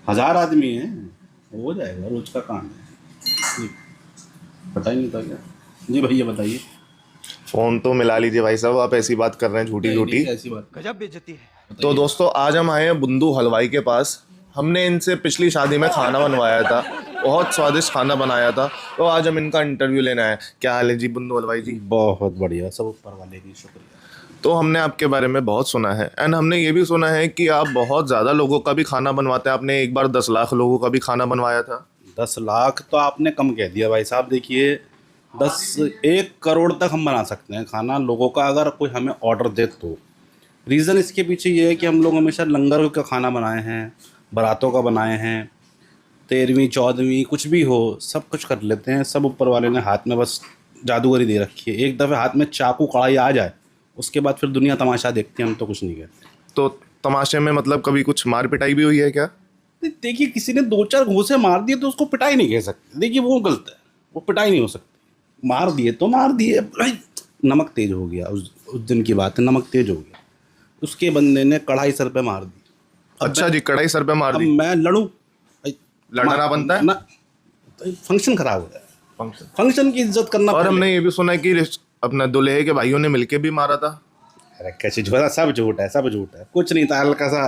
1000 आदमी है, हो जाएगा, रोज का काम है। जी, पता ही नहीं था क्या। जी भैया बताइए। फोन तो मिला लीजिए भाई साहब, आप ऐसी बात कर रहे हैं झूठी नहीं झूठी। नहीं, ऐसी बात गजब बेइज्जती है। तो बताइए। दोस्तों आज हम आए हैं बुंदू हलवाई के पास। हमने इनसे पिछली शादी में खाना बनवाया था, बहुत स्वादिष्ट खाना बनाया था। तो आज हम इनका इंटरव्यू लेना है। क्या हाल है जी बुंदू हलवाई जी? बहुत बढ़िया, सब ऊपर वाले की शुक्रिया। तो हमने आपके बारे में बहुत सुना है एंड हमने ये भी सुना है कि आप बहुत ज़्यादा लोगों का भी खाना बनवाते हैं। आपने एक बार 10 लाख लोगों का भी खाना बनवाया था। 10 लाख तो आपने कम कह दिया भाई साहब। देखिए, 1 करोड़ तक हम बना सकते हैं खाना लोगों का, अगर कोई हमें ऑर्डर दे तो। रीज़न इसके पीछे ये है कि हम लोग हमेशा लंगर का खाना बनाए हैं, बारातों का बनाए हैं, 13वीं 14वीं कुछ भी हो, सब कुछ कर लेते हैं। सब ऊपर वाले ने हाथ में बस जादूगरी दे रखी है। एक दफ़े हाथ में चाकू कढ़ाई आ जाए, उसके बाद फिर दुनिया तमाशा देखती है, हम तो कुछ नहीं कहते। तो तमाशे में मतलब कभी कुछ मार पिटाई भी हुई है क्या? देखिए, किसी ने 2-4 घूंसे मार दिए तो उसको पिटाई नहीं कह सकते। देखिए, वो गलत है, वो पिटाई नहीं हो सकती। मार दिए तो मार दिए भाई, नमक तेज हो गया। उस दिन की बात है, नमक तेज हो गया, उसके बंदे ने कढ़ाई सर पे मार दी। अच्छा जी, कढ़ाई सर पे मार अब दी। मैं लड़ूं? लड़ना बनता है ना, तो फंक्शन खराब हो जाए। फंक्शन। फंक्शन की इज्जत करना और पहले। हमने ये भी सुना है कि अपना दुल्हे के भाइयों ने मिलके भी मारा था। अरे कैसे झूठा, सब झूठ है, सब झूठ है। कुछ नहीं था, हल्का सा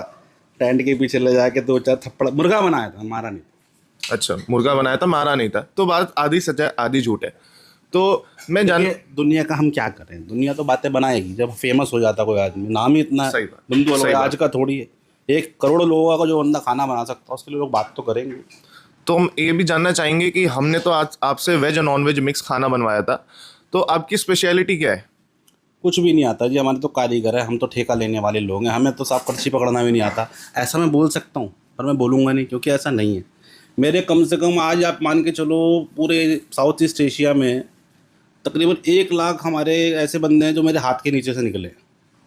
टेंट के पीछे ले जाके 2-4 थप्पड़, मुर्गा बनाया था, मारा नहीं। अच्छा, मुर्गा बनाया था, मारा नहीं था। तो बात आधी सच है आधी झूठ है। तो मैं जान देखिए, दुनिया का हम क्या करें, दुनिया तो बातें बनाएगी जब फेमस हो जाता कोई आदमी। नाम ही इतना है, सही बात, बिंदु सही हलवाई बात। आज का थोड़ी है। 1 करोड़ लोगों का जो बंदा खाना बना सकता है, उसके लिए लोग बात तो करेंगे। तो हम ये भी जानना चाहेंगे कि हमने तो आज आपसे वेज और नॉन वेज मिक्स खाना बनवाया था, तो आपकी स्पेशलिटी क्या है? कुछ भी नहीं आता जी, हमारे तो कारीगर है, हम तो ठेका लेने वाले लोग हैं। हमें तो साफ कड़छी पकड़ना भी नहीं आता। ऐसा मैं बोल सकता हूँ, पर मैं बोलूँगा नहीं, क्योंकि ऐसा नहीं है। मेरे कम से कम आज आप मान के चलो, पूरे साउथ ईस्ट एशिया में तकरीबन 1 लाख हमारे ऐसे बंदे हैं जो मेरे हाथ के नीचे से निकले।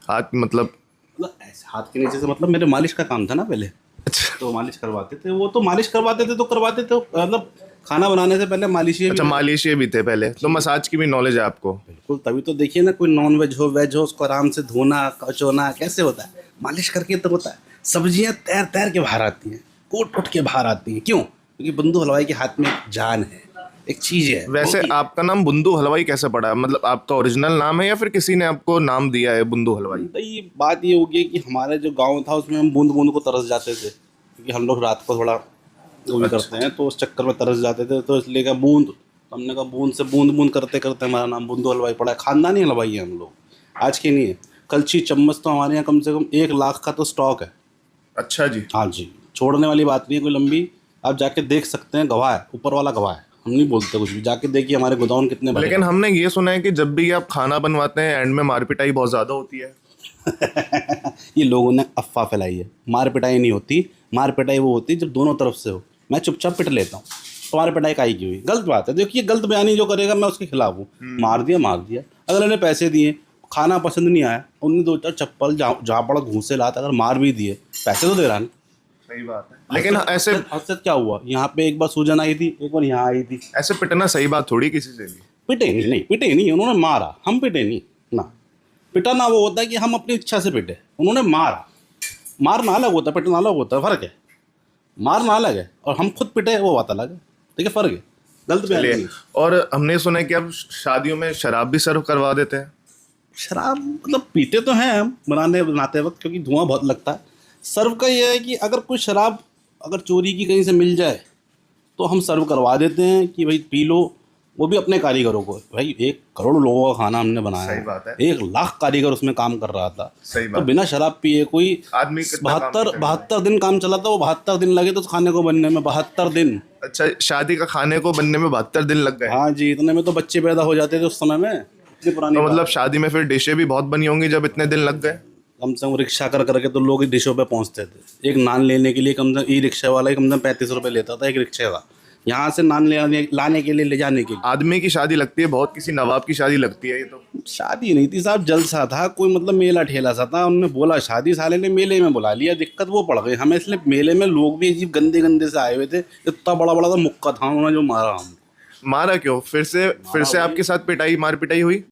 हाथ मतलब? मतलब ऐसे हाथ के नीचे से, मतलब मेरे मालिश का काम था ना पहले, अच्छा तो मालिश करवाते थे। वो तो मालिश करवाते थे तो करवाते थे, मतलब खाना बनाने से पहले मालिश ही। अच्छा, मालिशिये भी थे पहले, तो मसाज की भी नॉलेज है आपको? बिल्कुल, तभी तो देखिए ना, कोई नॉन वेज हो वेज हो, उसको आराम से धोना कचोना कैसे होता है, मालिश करके तो होता है। सब्जियां तैर तैर के बाहर आती हैं, कोट उठ के बाहर आती हैं। क्यों? क्योंकि बंधु हलवाई के हाथ में एक जान है, एक चीज़ है। वैसे आपका नाम बुंदू हलवाई कैसे पड़ा? मतलब आपका ओरिजिनल नाम है या फिर किसी ने आपको नाम दिया है बुंदू हलवाई? तो ये बात ये होगी कि हमारे जो गांव था उसमें हम बूंद बूंद को तरस जाते थे, क्योंकि हम लोग रात को थोड़ा वो भी करते हैं, तो उस चक्कर में तरस जाते थे। तो इसलिए क्या बूंद, तो हमने कहा बूंद से बूंद बूंद करते करते हमारा नाम बुंदू हलवाई पड़ा है। खानदानी हलवाई है हम लोग, आज के नहीं है। कलछी चम्मच तो हमारे यहाँ कम से कम 1 लाख का तो स्टॉक है। अच्छा जी। हाँ जी, छोड़ने वाली बात नहीं है कोई लंबी। आप जाके देख सकते हैं, गवाह है, ऊपर वाला गवाह है, हम नहीं बोलते कुछ भी। जाके देखिए हमारे गोदाउन कितने भरे लेकिन हमने ये सुना है कि जब भी आप खाना बनवाते हैं एंड में मार पिटाई बहुत ज़्यादा होती है। ये लोगों ने अफवाह फैलाई है। मार पिटाई नहीं होती। मार पिटाई वो होती है जब दोनों तरफ से हो। मैं चुपचाप पिट लेता हूँ, तुम्हारी पिटाई काहे की हुई? गलत बात है। देखिए, गलत बयानी जो करेगा मैं उसके खिलाफ हूँ। मार दिया मार दिया। अगर उन्हें पैसे दिए, खाना पसंद नहीं आया, उन्होंने 2-4 चप्पल जहाँ पड़ा घूंसे लाता, अगर मार भी दिए, पैसे तो दे रहा नहीं। सही बात है, लेकिन ऐसे हद क्या हुआ? यहाँ पे एक बार सूजन आई थी, एक बार यहाँ आई थी। ऐसे पिटना सही बात थोड़ी किसी से भी। पिटे नहीं, नहीं पिटे नहीं, उन्होंने मारा, हम पिटे नहीं ना। पिटाना वो होता है कि हम अपनी इच्छा से पिटे, उन्होंने मारा। मारना अलग होता है, पिटना अलग होता है, फ़र्क है। मारना अलग है और हम खुद पिटे, वो बात अलग है। ठीक है, फ़र्क है, गलत बयान चलिए, नहीं। और हमने सुना है कि आप शादियों में शराब भी सर्व करवा देते हैं। शराब मतलब पीते तो हैं हम बनाते वक्त, क्योंकि धुआं बहुत लगता है। सर्व का ये है कि अगर कोई शराब अगर चोरी की कहीं से मिल जाए तो हम सर्व करवा देते हैं कि भाई पी लो। वो भी अपने कारीगरों को। भाई 1 करोड़ लोगों का खाना हमने बनाया सही बात है। 1 लाख कारीगर उसमें काम कर रहा था। सही तो बात। बिना शराब पिए कोई आदमी कितना काम 72 करता है। 72 दिन काम चला था। वो 72 दिन लगे तो उस खाने को बनने में, 72 दिन। अच्छा, शादी का खाने को बनने में 72 दिन लग गए। हाँ जी, इतने में तो बच्चे पैदा हो जाते थे उस समय में। इतनी पुरानी तो बात मतलब है। शादी में फिर डिशें भी बहुत बनी होंगी जब इतने दिन लग गए। कम से कम रिक्शा कर करके तो लोग डिशों पे पहुंचते थे। एक नान लेने के लिए कम से कम ई रिक्शा वाला ही कम से कम 35 रुपये लेता था एक रिक्शे का, यहाँ से नान लाने के लिए, ले जाने के लिए। आदमी की शादी लगती है बहुत, किसी नवाब की शादी लगती है ये तो। शादी नहीं थी साहब, जलसा था। कोई मतलब मेला ठेला सा था। उन्होंने बोला शादी, साले ने मेले में बुला लिया। दिक्कत वो पड़ गई हमें, इसलिए मेले में लोग भी अजीब गंदे गंदे से आए हुए थे। इतना बड़ा बड़ा था मुक्का था, उन्होंने जो मारा हम। मारा क्यों? फिर से आपके साथ पिटाई मार पिटाई हुई?